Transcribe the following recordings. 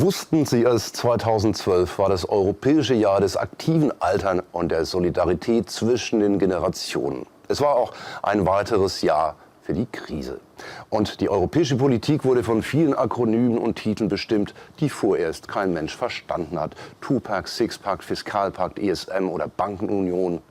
Wussten Sie es, 2012 war das europäische Jahr des aktiven Alterns und der Solidarität zwischen den Generationen. Es war auch ein weiteres Jahr für die Krise. Und die europäische Politik wurde von vielen Akronymen und Titeln bestimmt, die vorerst kein Mensch verstanden hat. Two-Pack, Six-Pack, Fiskalpakt, ESM oder Bankenunion.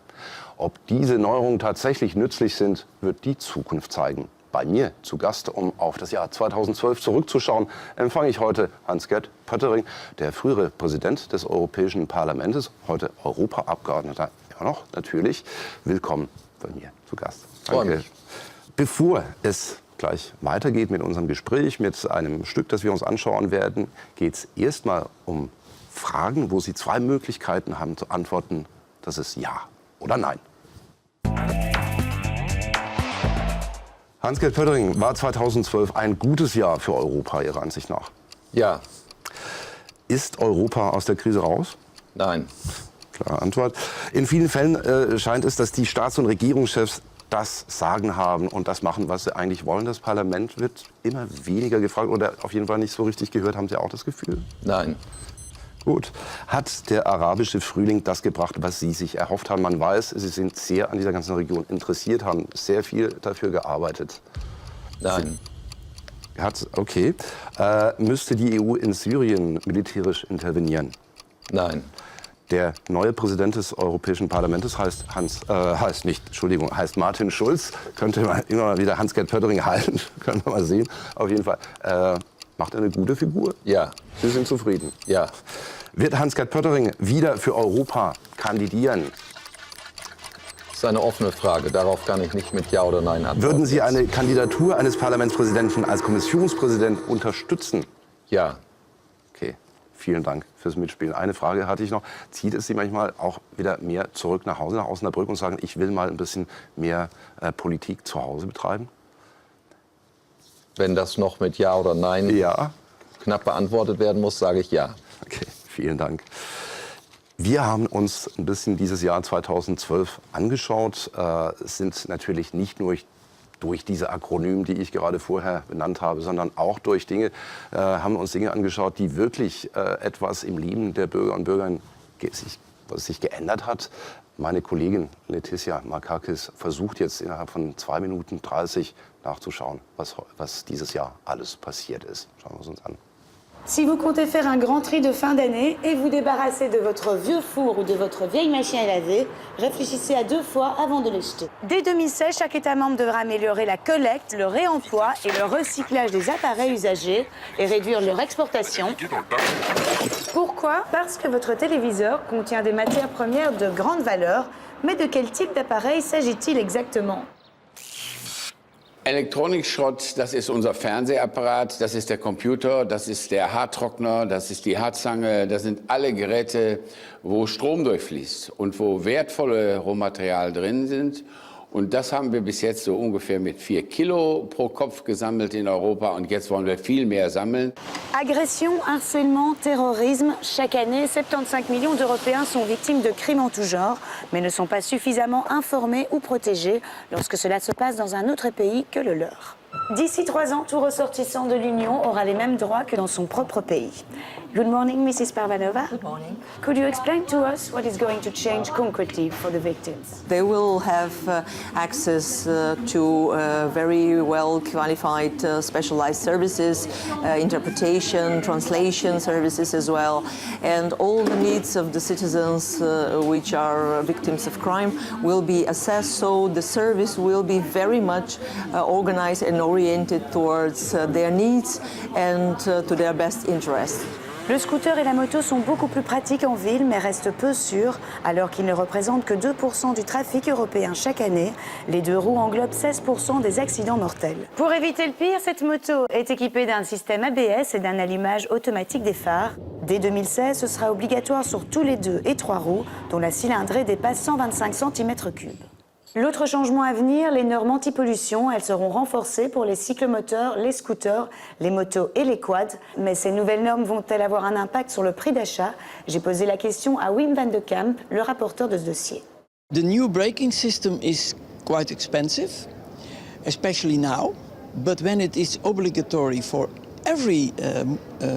Ob diese Neuerungen tatsächlich nützlich sind, wird die Zukunft zeigen. Bei mir zu Gast, um auf das Jahr 2012 zurückzuschauen, empfange ich heute Hans-Gert Pöttering, der frühere Präsident des Europäischen Parlaments, heute Europaabgeordneter, ja noch natürlich. Willkommen bei mir zu Gast. Danke. Bevor es gleich weitergeht mit unserem Gespräch, mit einem Stück, das wir uns anschauen werden, geht es erstmal um Fragen, wo Sie zwei Möglichkeiten haben zu antworten. Das ist Ja oder Nein. Hans-Gert Pöttering, war 2012 ein gutes Jahr für Europa, Ihrer Ansicht nach? Ja. Ist Europa aus der Krise raus? Nein. Klare Antwort. In vielen Fällen scheint es, dass die Staats- und Regierungschefs das Sagen haben und das machen, was sie eigentlich wollen. Das Parlament wird immer weniger gefragt oder auf jeden Fall nicht so richtig gehört. Haben Sie auch das Gefühl? Nein. Gut. Hat der arabische Frühling das gebracht, was Sie sich erhofft haben? Man weiß, Sie sind sehr an dieser ganzen Region interessiert, haben sehr viel dafür gearbeitet. Nein. Okay. Müsste die EU in Syrien militärisch intervenieren? Nein. Der neue Präsident des Europäischen Parlaments heißt Martin Schulz. Könnte man immer mal wieder Hans-Gert Pöttering halten, können wir mal sehen. Auf jeden Fall. Macht er eine gute Figur? Ja. Sie sind zufrieden? Ja. Wird Hans-Gert Pöttering wieder für Europa kandidieren? Das ist eine offene Frage. Darauf kann ich nicht mit Ja oder Nein antworten. Würden Sie eine Kandidatur eines Parlamentspräsidenten als Kommissionspräsident unterstützen? Ja. Okay. Vielen Dank fürs Mitspielen. Eine Frage hatte ich noch. Zieht es Sie manchmal auch wieder mehr zurück nach Hause, nach Osnabrück und sagen, ich will mal ein bisschen mehr Politik zu Hause betreiben? Wenn das noch mit Ja oder Nein knapp beantwortet werden muss, sage ich Ja. Okay, vielen Dank. Wir haben uns ein bisschen dieses Jahr 2012 angeschaut. Es sind natürlich nicht nur durch diese Akronyme, die ich gerade vorher benannt habe, sondern auch durch Dinge, haben uns Dinge angeschaut, die wirklich etwas im Leben der Bürger und Bürger sich geändert hat. Meine Kollegin Letizia Markakis versucht jetzt innerhalb von 2 Minuten 30 nachzuschauen, was dieses Jahr alles passiert ist. Schauen wir es uns an. Si vous comptez faire un grand tri de fin d'année et vous débarrasser de votre vieux four ou de votre vieille machine à laver, réfléchissez à 2 fois avant de les jeter. Dès 2016, chaque État membre devra améliorer la collecte, le réemploi et le recyclage des appareils usagés et réduire leur exportation. Pourquoi? Parce que votre téléviseur contient des matières premières de grande valeur. Mais de quel type d'appareil s'agit-il exactement? Elektronikschrott, das ist unser Fernsehapparat, das ist der Computer, das ist der Haartrockner, das ist die Haarzange, das sind alle Geräte, wo Strom durchfließt und wo wertvolle Rohmaterial drin sind. Und das haben wir bis jetzt so ungefähr mit 4 Kilo pro Kopf gesammelt in Europa und jetzt wollen wir viel mehr sammeln. Agression, harcèlement, terrorisme. Chaque année, 75 millions d'Européens sont victimes de crimes en tout genre, mais ne sont pas suffisamment informés ou protégés lorsque cela se passe dans un autre pays que le leur. D'ici 3 ans, tout ressortissant de l'Union aura les mêmes droits que dans son propre pays. Good morning, Mrs. Parvanova. Good morning. Could you explain to us what is going to change concretely for the victims? They will have access to very well qualified specialized services, interpretation, translation services as well, and all the needs of the citizens which are victims of crime will be assessed, so the service will be very much organized and oriented towards their needs and to their best interest. Le scooter et la moto sont beaucoup plus pratiques en ville, mais restent peu sûrs, alors qu'ils ne représentent que 2% du trafic européen chaque année. Les 2 roues englobent 16% des accidents mortels. Pour éviter le pire, cette moto est équipée d'un système ABS et d'un allumage automatique des phares. Dès 2016, ce sera obligatoire sur tous les 2 et 3 roues, dont la cylindrée dépasse 125 cm3. L'autre changement à venir, les normes anti-pollution, elles seront renforcées pour les cyclomoteurs, les scooters, les motos et les quads. Mais ces nouvelles normes vont-elles avoir un impact sur le prix d'achat? J'ai posé la question à Wim van de Kamp, le rapporteur de ce dossier. The new braking system is quite expensive, especially now. But when it is obligatory for every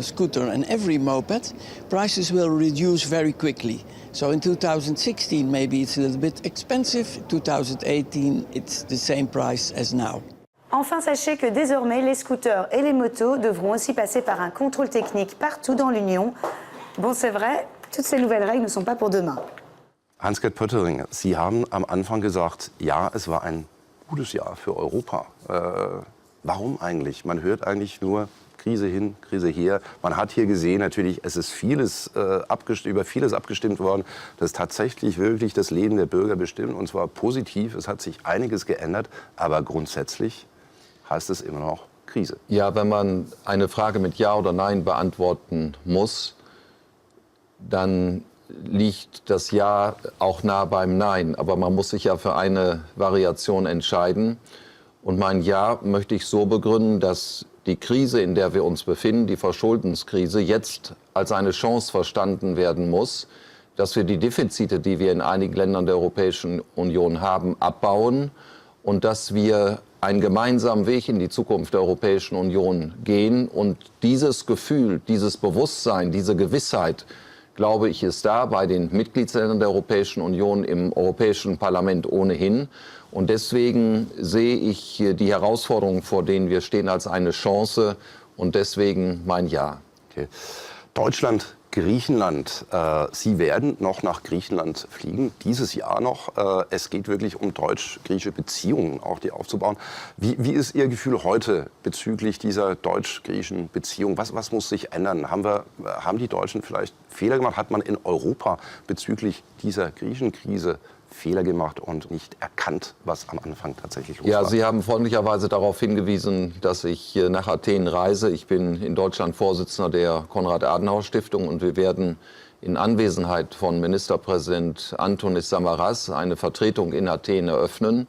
scooter and every moped, prices will reduce very quickly. So in 2016, maybe it's a little bit expensive. 2018, it's the same price as now. Enfin, sachez que désormais, les scooters et les motos devront aussi passer par un contrôle technique partout dans l'Union. Bon, c'est vrai, toutes ces nouvelles règles ne sont pas pour demain. Hans-Gert Pöttering, Sie haben am Anfang gesagt, ja, es war ein gutes Jahr für Europa. Warum eigentlich? Man hört eigentlich nur Krise hin, Krise her. Man hat hier gesehen, natürlich, es ist über vieles abgestimmt worden, das tatsächlich wirklich das Leben der Bürger bestimmt, und zwar positiv. Es hat sich einiges geändert, aber grundsätzlich heißt es immer noch Krise. Ja, wenn man eine Frage mit Ja oder Nein beantworten muss, dann liegt das Ja auch nah beim Nein. Aber man muss sich ja für eine Variation entscheiden. Und mein Ja möchte ich so begründen, dass die Krise, in der wir uns befinden, die Verschuldenskrise, jetzt als eine Chance verstanden werden muss, dass wir die Defizite, die wir in einigen Ländern der Europäischen Union haben, abbauen und dass wir einen gemeinsamen Weg in die Zukunft der Europäischen Union gehen. Und dieses Gefühl, dieses Bewusstsein, diese Gewissheit, glaube ich, ist da bei den Mitgliedsländern der Europäischen Union, im Europäischen Parlament ohnehin. Und deswegen sehe ich die Herausforderungen, vor denen wir stehen, als eine Chance. Und deswegen mein Ja. Okay. Deutschland, Griechenland. Sie werden noch nach Griechenland fliegen, dieses Jahr noch. Es geht wirklich um deutsch-griechische Beziehungen, auch die aufzubauen. Wie ist Ihr Gefühl heute bezüglich dieser deutsch-griechischen Beziehung? Was muss sich ändern? Haben die Deutschen vielleicht Fehler gemacht? Hat man in Europa bezüglich dieser Griechenkrise Fehler gemacht und nicht erkannt, was am Anfang tatsächlich los war? Ja, Sie haben freundlicherweise darauf hingewiesen, dass ich nach Athen reise. Ich bin in Deutschland Vorsitzender der Konrad-Adenauer-Stiftung und wir werden in Anwesenheit von Ministerpräsident Antonis Samaras eine Vertretung in Athen eröffnen.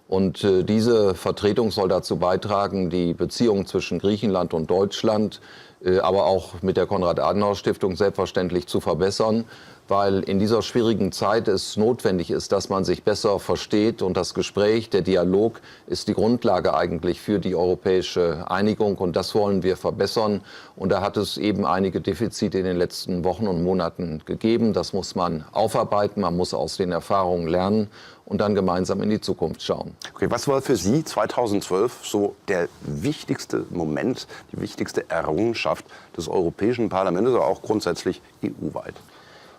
Und diese Vertretung soll dazu beitragen, die Beziehungen zwischen Griechenland und Deutschland, aber auch mit der Konrad-Adenauer-Stiftung selbstverständlich zu verbessern, weil in dieser schwierigen Zeit es notwendig ist, dass man sich besser versteht. Und das Gespräch, der Dialog ist die Grundlage eigentlich für die europäische Einigung. Und das wollen wir verbessern. Und da hat es eben einige Defizite in den letzten Wochen und Monaten gegeben. Das muss man aufarbeiten. Man muss aus den Erfahrungen lernen und dann gemeinsam in die Zukunft schauen. Okay, was war für Sie 2012 so der wichtigste Moment, die wichtigste Errungenschaft des Europäischen Parlaments, aber auch grundsätzlich EU-weit?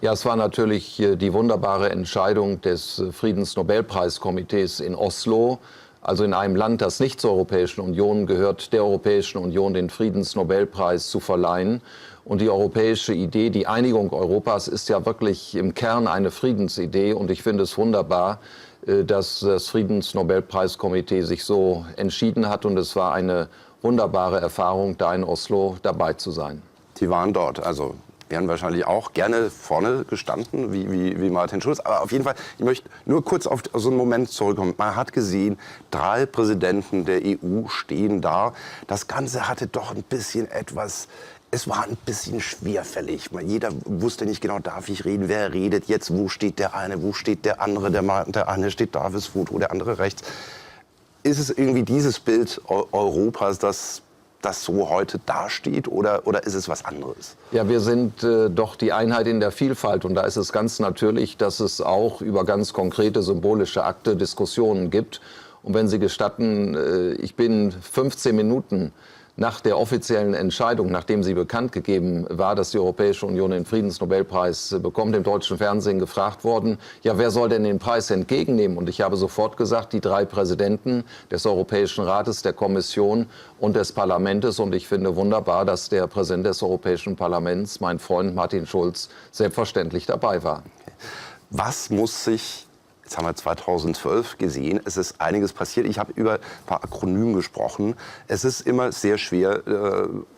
Ja, es war natürlich die wunderbare Entscheidung des Friedensnobelpreiskomitees in Oslo, also in einem Land, das nicht zur Europäischen Union gehört, der Europäischen Union den Friedensnobelpreis zu verleihen. Und die europäische Idee, die Einigung Europas, ist ja wirklich im Kern eine Friedensidee. Und ich finde es wunderbar, dass das Friedensnobelpreiskomitee sich so entschieden hat. Und es war eine wunderbare Erfahrung, da in Oslo dabei zu sein. Sie waren dort, also wären wahrscheinlich auch gerne vorne gestanden, wie Martin Schulz. Aber auf jeden Fall, ich möchte nur kurz auf so einen Moment zurückkommen. Man hat gesehen, 3 Präsidenten der EU stehen da. Das Ganze hatte doch ein bisschen es war ein bisschen schwerfällig. Jeder wusste nicht genau, darf ich reden, wer redet jetzt, wo steht der eine, wo steht der andere. Der eine steht da fürs Foto, der andere rechts. Ist es irgendwie dieses Bild Europas, das so heute dasteht, oder ist es was anderes? Ja, wir sind doch die Einheit in der Vielfalt. Und da ist es ganz natürlich, dass es auch über ganz konkrete symbolische Akte Diskussionen gibt. Und wenn Sie gestatten, ich bin 15 Minuten nach der offiziellen Entscheidung, nachdem sie bekannt gegeben war, dass die Europäische Union den Friedensnobelpreis bekommt, im deutschen Fernsehen gefragt worden, ja, wer soll denn den Preis entgegennehmen? Und ich habe sofort gesagt, die 3 Präsidenten des Europäischen Rates, der Kommission und des Parlaments. Und ich finde wunderbar, dass der Präsident des Europäischen Parlaments, mein Freund Martin Schulz, selbstverständlich dabei war. Was muss sich, jetzt haben wir 2012 gesehen, es ist einiges passiert. Ich habe über ein paar Akronyme gesprochen. Es ist immer sehr schwer,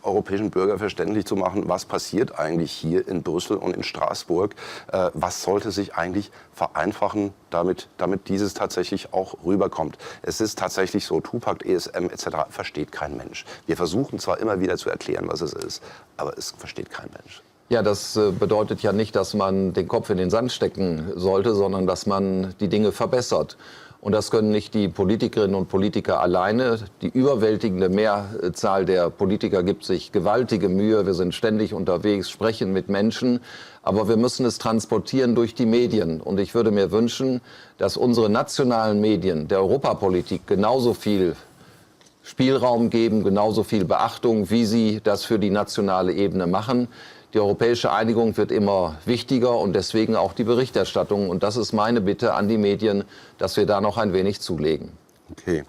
europäischen Bürger verständlich zu machen, was passiert eigentlich hier in Brüssel und in Straßburg. Was sollte sich eigentlich vereinfachen, damit dieses tatsächlich auch rüberkommt. Es ist tatsächlich so, Tupac, ESM etc. versteht kein Mensch. Wir versuchen zwar immer wieder zu erklären, was es ist, aber es versteht kein Mensch. Ja, das bedeutet ja nicht, dass man den Kopf in den Sand stecken sollte, sondern dass man die Dinge verbessert. Und das können nicht die Politikerinnen und Politiker alleine. Die überwältigende Mehrzahl der Politiker gibt sich gewaltige Mühe. Wir sind ständig unterwegs, sprechen mit Menschen. Aber wir müssen es transportieren durch die Medien. Und ich würde mir wünschen, dass unsere nationalen Medien der Europapolitik genauso viel Spielraum geben, genauso viel Beachtung, wie sie das für die nationale Ebene machen. Die europäische Einigung wird immer wichtiger und deswegen auch die Berichterstattung. Und das ist meine Bitte an die Medien, dass wir da noch ein wenig zulegen. Okay.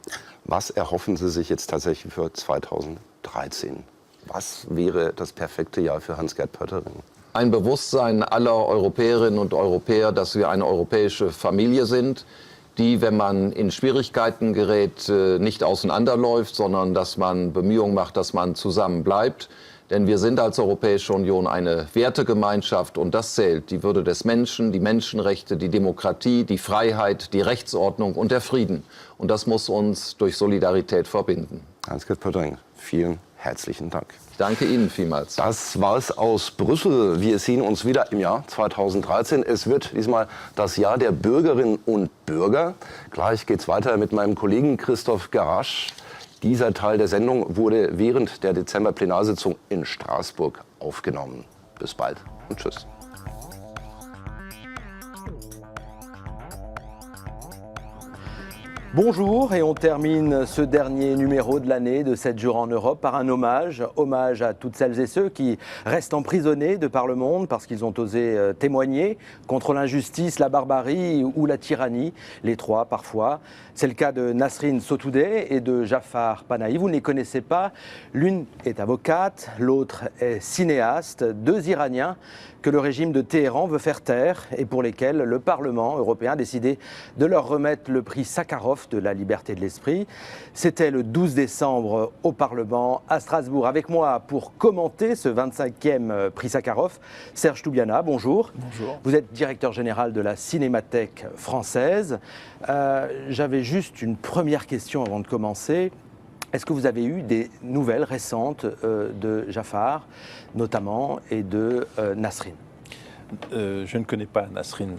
Was erhoffen Sie sich jetzt tatsächlich für 2013? Was wäre das perfekte Jahr für Hans-Gert Pöttering? Ein Bewusstsein aller Europäerinnen und Europäer, dass wir eine europäische Familie sind, die, wenn man in Schwierigkeiten gerät, nicht auseinanderläuft, sondern dass man Bemühungen macht, dass man zusammen bleibt. Denn wir sind als Europäische Union eine Wertegemeinschaft und das zählt. Die Würde des Menschen, die Menschenrechte, die Demokratie, die Freiheit, die Rechtsordnung und der Frieden. Und das muss uns durch Solidarität verbinden. Hans-Gert Pöttering, vielen herzlichen Dank. Ich danke Ihnen vielmals. Das war es aus Brüssel. Wir sehen uns wieder im Jahr 2013. Es wird diesmal das Jahr der Bürgerinnen und Bürger. Gleich geht's weiter mit meinem Kollegen Christoph Garasch. Dieser Teil der Sendung wurde während der Dezember-Plenarsitzung in Straßburg aufgenommen. Bis bald und tschüss. Bonjour, et on termine ce dernier numéro de l'année de 7 jours en Europe par un hommage à toutes celles et ceux qui restent emprisonnés de par le monde parce qu'ils ont osé témoigner contre l'injustice, la barbarie ou la tyrannie, les trois parfois. C'est le cas de Nasrin Sotoudeh et de Jafar Panahi. Vous ne les connaissez pas. L'une est avocate, l'autre est cinéaste, deux Iraniens que le régime de Téhéran veut faire taire et pour lesquels le Parlement européen a décidé de leur remettre le prix Sakharov de la liberté de l'esprit. C'était le 12 décembre au Parlement à Strasbourg. Avec moi pour commenter ce 25e prix Sakharov, Serge Toubiana, bonjour. Bonjour. Vous êtes directeur général de la Cinémathèque française. J'avais juste une première question avant de commencer. Est-ce que vous avez eu des nouvelles récentes de Jafar, notamment, et de Nasrin? Je ne connais pas Nasrin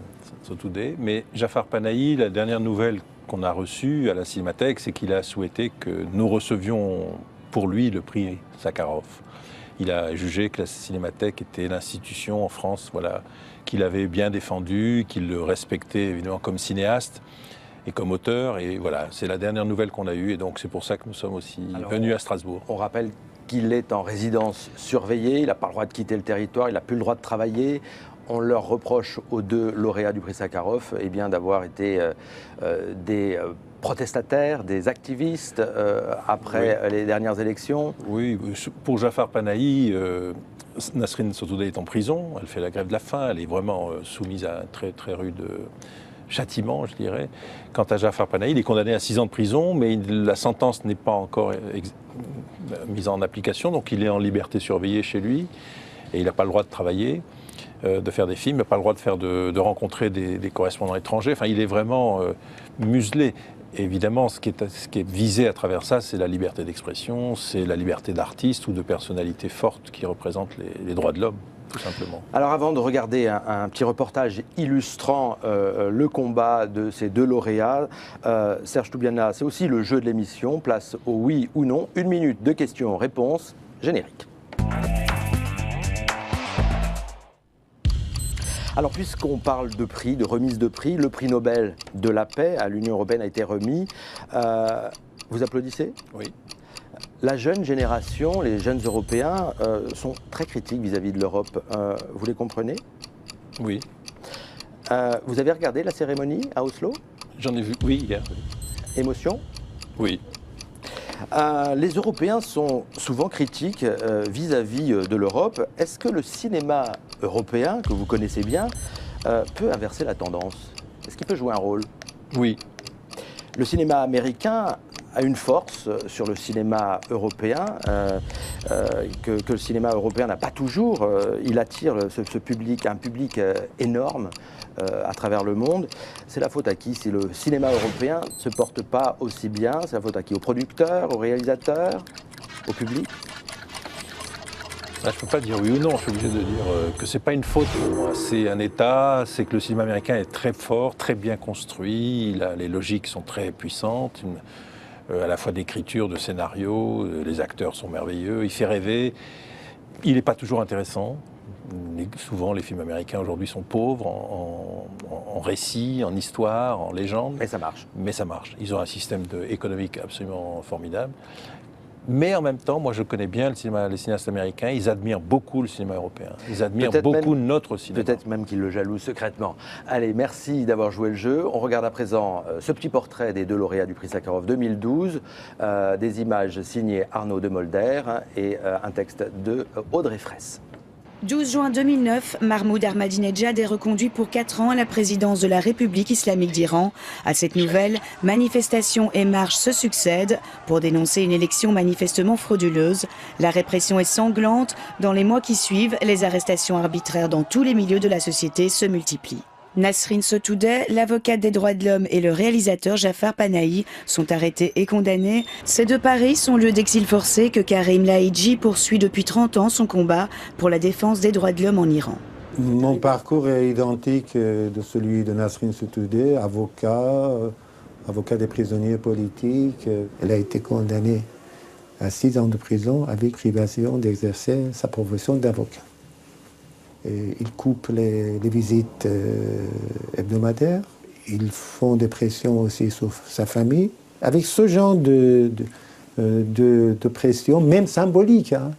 Sotoudeh, mais Jafar Panahi, la dernière nouvelle qu'on a reçue à la Cinémathèque, c'est qu'il a souhaité que nous recevions pour lui le prix Sakharov. Il a jugé que la Cinémathèque était l'institution en France, voilà, qu'il avait bien défendue, qu'il le respectait évidemment comme cinéaste et comme auteur. Et voilà, c'est la dernière nouvelle qu'on a eue et donc c'est pour ça que nous sommes aussi venus à Strasbourg. On rappelle qu'il est en résidence surveillée, il n'a pas le droit de quitter le territoire, il n'a plus le droit de travailler. On leur reproche aux deux lauréats du prix Sakharov eh bien, d'avoir été des protestataires, des activistes après les dernières élections. Oui, pour Jafar Panahi, Nasrin Sotoudeh est en prison, elle fait la grève de la faim, elle est vraiment soumise à un très très rude châtiment, je dirais. Quant à Jafar Panahi, il est condamné à 6 ans de prison, mais la sentence n'est pas encore mise en application, donc il est en liberté surveillée chez lui, et il n'a pas le droit de travailler, de faire des films, il n'a pas le droit de rencontrer des correspondants étrangers, enfin il est vraiment muselé. Évidemment, ce qui est visé à travers ça, c'est la liberté d'expression, c'est la liberté d'artistes ou de personnalités fortes qui représentent les droits de l'homme. Tout simplement. Alors avant de regarder un petit reportage illustrant le combat de ces deux lauréats, Serge Toubiana, c'est aussi le jeu de l'émission, place au oui ou non, 1 minute de questions-réponses, générique. Alors puisqu'on parle de prix, de remise de prix, le prix Nobel de la paix à l'Union européenne a été remis. Vous applaudissez ? Oui. La jeune génération, les jeunes Européens sont très critiques vis-à-vis de l'Europe. Vous les comprenez? Oui. Vous avez regardé la cérémonie à Oslo? J'en ai vu, oui, hier. Émotion? Oui. Les Européens sont souvent critiques vis-à-vis de l'Europe. Est-ce que le cinéma européen, que vous connaissez bien, peut inverser la tendance? Est-ce qu'il peut jouer un rôle? Oui. Le cinéma américain a une force sur le cinéma européen que le cinéma européen n'a pas toujours. Il attire ce public, un public énorme à travers le monde. C'est la faute à qui si le cinéma européen ne se porte pas aussi bien? C'est la faute à qui? Aux producteurs, aux réalisateurs, au public? Là, je ne peux pas dire oui ou non, je suis obligé de dire que ce n'est pas une faute pour moi. C'est un État, c'est que le cinéma américain est très fort, très bien construit, les logiques sont très puissantes, à la fois d'écriture, de scénario, les acteurs sont merveilleux, il fait rêver, il n'est pas toujours intéressant. Souvent, les films américains aujourd'hui sont pauvres en récits, en histoire, en légendes. Mais ça marche. Mais ça marche. Ils ont un système économique absolument formidable. Mais en même temps, moi je connais bien les cinéastes américains, ils admirent beaucoup le cinéma européen. Ils admirent beaucoup notre cinéma. Peut-être même qu'ils le jalousent secrètement. Allez, merci d'avoir joué le jeu. On regarde à présent ce petit portrait des 2 lauréats du prix Sakharov 2012, des images signées Arnaud de Molder et un texte de Audrey Fraisse. 12 juin 2009, Mahmoud Ahmadinejad est reconduit pour 4 ans à la présidence de la République islamique d'Iran. À cette nouvelle, manifestations et marches se succèdent pour dénoncer une élection manifestement frauduleuse. La répression est sanglante. Dans les mois qui suivent, les arrestations arbitraires dans tous les milieux de la société se multiplient. Nasrin Sotoudeh, l'avocate des droits de l'homme et le réalisateur Jafar Panahi sont arrêtés et condamnés. Ces 2 Paris sont lieu d'exil forcé que Karim Laïdji poursuit depuis 30 ans son combat pour la défense des droits de l'homme en Iran. Mon parcours est identique de celui de Nasrin Sotoudeh, avocat des prisonniers politiques. Elle a été condamnée à 6 ans de prison avec privation d'exercer sa profession d'avocat. Ils coupent les visites hebdomadaires, ils font des pressions aussi sur sa famille. Avec ce genre de pression, même symbolique, hein.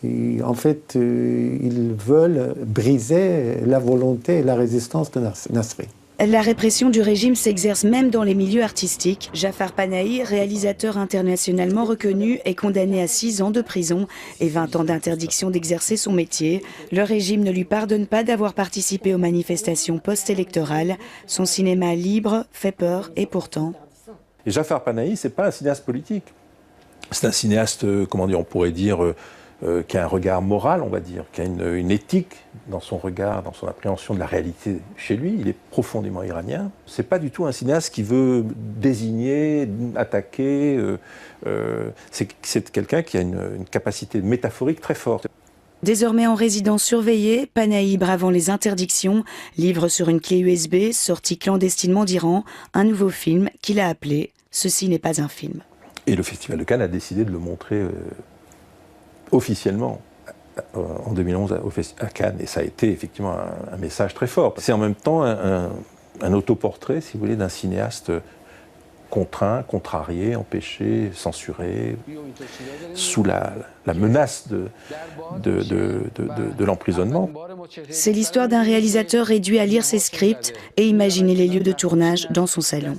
Et en fait, ils veulent briser la volonté et la résistance de Nasrin. La répression du régime s'exerce même dans les milieux artistiques. Jafar Panahi, réalisateur internationalement reconnu, est condamné à 6 ans de prison et 20 ans d'interdiction d'exercer son métier. Le régime ne lui pardonne pas d'avoir participé aux manifestations post-électorales. Son cinéma libre fait peur et pourtant... Et Jafar Panahi, ce n'est pas un cinéaste politique. C'est un cinéaste, comment dire, on pourrait dire, qui a un regard moral, on va dire, qui a une éthique dans son regard, dans son appréhension de la réalité chez lui. Il est profondément iranien. C'est pas du tout un cinéaste qui veut désigner, attaquer. C'est quelqu'un qui a une capacité métaphorique très forte. Désormais en résidence surveillée, Panahi, bravant les interdictions, livre sur une clé USB, sorti clandestinement d'Iran, un nouveau film qu'il a appelé « Ceci n'est pas un film ». Et le Festival de Cannes a décidé de le montrer officiellement en 2011 à Cannes. Et ça a été effectivement un message très fort. C'est en même temps un autoportrait, si vous voulez, d'un cinéaste contraint, contrarié, empêché, censuré, sous la menace de l'emprisonnement. C'est l'histoire d'un réalisateur réduit à lire ses scripts et imaginer les lieux de tournage dans son salon.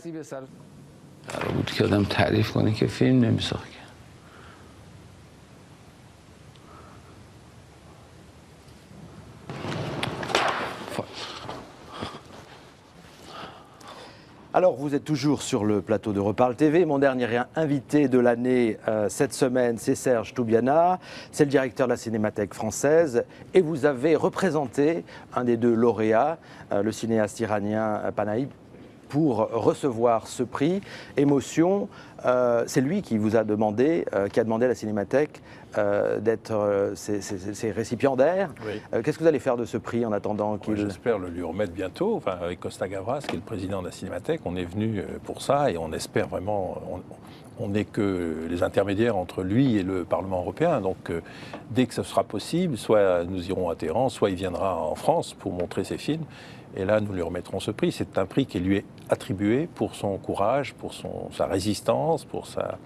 Alors, vous êtes toujours sur le plateau de Reparle TV. Mon dernier invité de l'année cette semaine, c'est Serge Toubiana. C'est le directeur de la Cinémathèque française. Et vous avez représenté un des 2 lauréats, le cinéaste iranien Panahi, pour recevoir ce prix. Émotion, c'est lui qui vous a demandé, qui a demandé à la Cinémathèque d'être ses récipiendaires. Oui. Qu'est-ce que vous allez faire de ce prix en attendant qu'il... J'espère le lui remettre bientôt. Enfin, avec Costa Gavras, qui est le président de la Cinémathèque, on est venu pour ça et on espère vraiment... On n'est que les intermédiaires entre lui et le Parlement européen. Donc, dès que ce sera possible, soit nous irons à Téhéran, soit il viendra en France pour montrer ses films. Et là, nous lui remettrons ce prix. C'est un prix qui lui est attribué pour son courage, pour sa résistance, pour sa...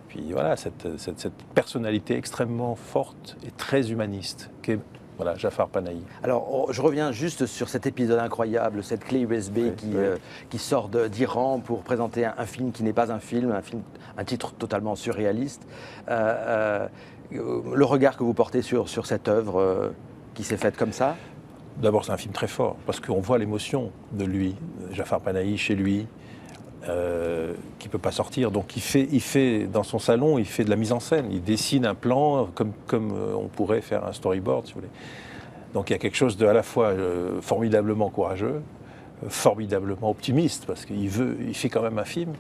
Puis voilà, cette personnalité extrêmement forte et très humaniste qu'est voilà, Jafar Panahi. Alors, je reviens juste sur cet épisode incroyable, cette clé USB qui sort d'Iran pour présenter un film qui n'est pas un film, un titre totalement surréaliste. Le regard que vous portez sur cette œuvre qui s'est faite comme ça? D'abord, c'est un film très fort, parce qu'on voit l'émotion de lui, Jafar Panahi, chez lui, qui ne peut pas sortir. Donc il fait dans son salon, il fait de la mise en scène, il dessine un plan comme on pourrait faire un storyboard, si vous voulez. Donc il y a quelque chose de à la fois formidablement courageux, formidablement optimiste, parce qu'il fait quand même un film,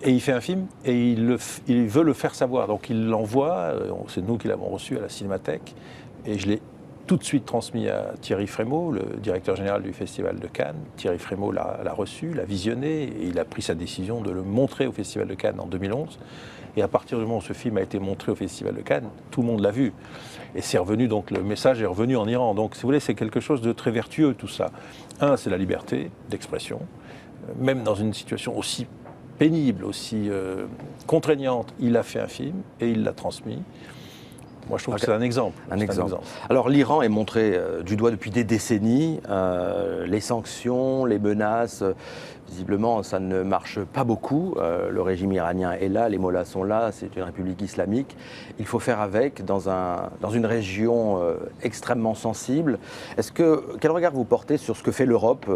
Et il fait un film et il veut le faire savoir. Donc il l'envoie, c'est nous qui l'avons reçu à la Cinémathèque, et je l'ai tout de suite transmis à Thierry Frémaux, le directeur général du Festival de Cannes. Thierry Frémaux l'a reçu, l'a visionné, et il a pris sa décision de le montrer au Festival de Cannes en 2011. Et à partir du moment où ce film a été montré au Festival de Cannes, tout le monde l'a vu. Et c'est revenu, donc le message est revenu en Iran. Donc si vous voulez, c'est quelque chose de très vertueux tout ça. Un, c'est la liberté d'expression, même dans une situation aussi pénible, aussi contraignante, il a fait un film et il l'a transmis. Moi, je trouve que c'est un exemple. Un exemple. Alors, l'Iran est montré du doigt depuis des décennies. Les sanctions, les menaces, visiblement, ça ne marche pas beaucoup. Le régime iranien est là, les mollahs sont là, c'est une république islamique. Il faut faire avec dans une région extrêmement sensible. Quel regard vous portez sur ce que fait l'Europe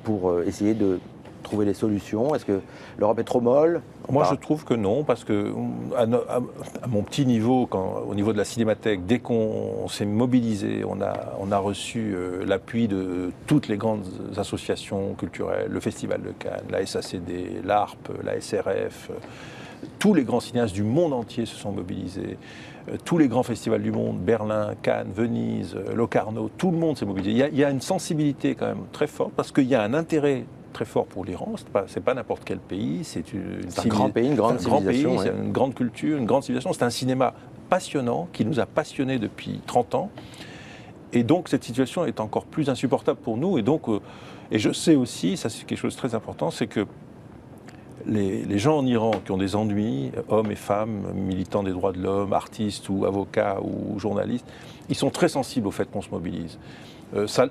pour essayer de trouver des solutions? Est-ce que l'Europe est trop molle? Moi, je trouve que non, parce que à mon petit niveau, au niveau de la Cinémathèque, dès qu'on s'est mobilisé, on a reçu l'appui de toutes les grandes associations culturelles, le Festival de Cannes, la SACD, l'ARP, la SRF, tous les grands cinéastes du monde entier se sont mobilisés. Tous les grands festivals du monde, Berlin, Cannes, Venise, Locarno, tout le monde s'est mobilisé. Il y a une sensibilité quand même très forte, parce qu'il y a un intérêt très fort pour l'Iran. C'est pas n'importe quel pays, c'est un grand pays, une grande civilisation. C'est une grande culture, une grande civilisation. C'est un cinéma passionnant qui nous a passionnés depuis 30 ans. Et donc cette situation est encore plus insupportable pour nous. Et donc, et je sais aussi, ça c'est quelque chose de très important, c'est que les gens en Iran qui ont des ennuis, hommes et femmes, militants des droits de l'homme, artistes ou avocats ou journalistes, ils sont très sensibles au fait qu'on se mobilise.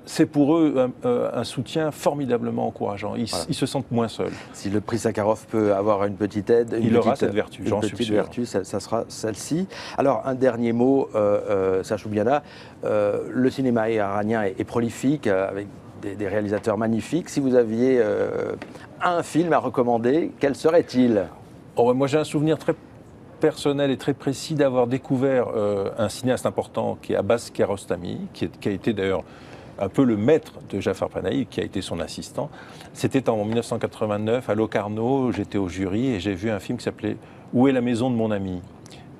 C'est pour eux un soutien formidablement encourageant. Ils se sentent moins seuls. Si le prix Sakharov peut avoir une petite aide, il aura cette vertu, j'en suis sûr. Une petite vertu, ça sera celle-ci. Alors, un dernier mot, Serge Toubiana. Le cinéma iranien est prolifique, avec des réalisateurs magnifiques. Si vous aviez un film à recommander, quel serait-il? Moi, j'ai un souvenir très personnel et très précis d'avoir découvert un cinéaste important qui est Abbas Kiarostami, qui a été d'ailleurs un peu le maître de Jafar Panahi, qui a été son assistant. C'était en 1989 à Locarno, j'étais au jury et j'ai vu un film qui s'appelait « Où est la maison de mon ami ?»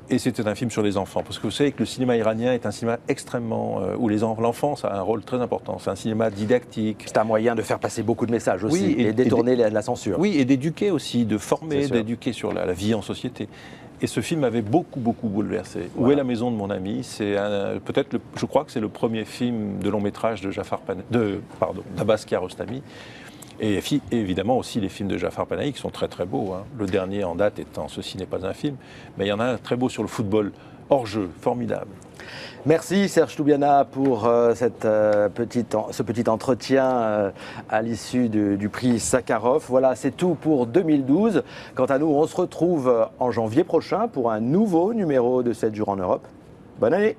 Et c'était un film sur les enfants, parce que vous savez que le cinéma iranien est un cinéma extrêmement... où l'enfance a un rôle très important. C'est un cinéma didactique. C'est un moyen de faire passer beaucoup de messages aussi, et détourner la censure. Oui, et d'éduquer aussi, de former, d'éduquer sur la vie en société. Et ce film m'avait beaucoup bouleversé. Voilà. Où est la maison de mon ami? C'est peut-être, je crois que c'est le premier film de long métrage de d'Abbas Kiarostami. Et évidemment aussi les films de Jafar Panahi qui sont très très beaux. Hein. Le dernier en date étant Ceci n'est pas un film, mais il y en a un très beau sur le football hors jeu, formidable. Merci Serge Toubiana pour ce petit entretien à l'issue du prix Sakharov. Voilà, c'est tout pour 2012. Quant à nous, on se retrouve en janvier prochain pour un nouveau numéro de 7 jours en Europe. Bonne année!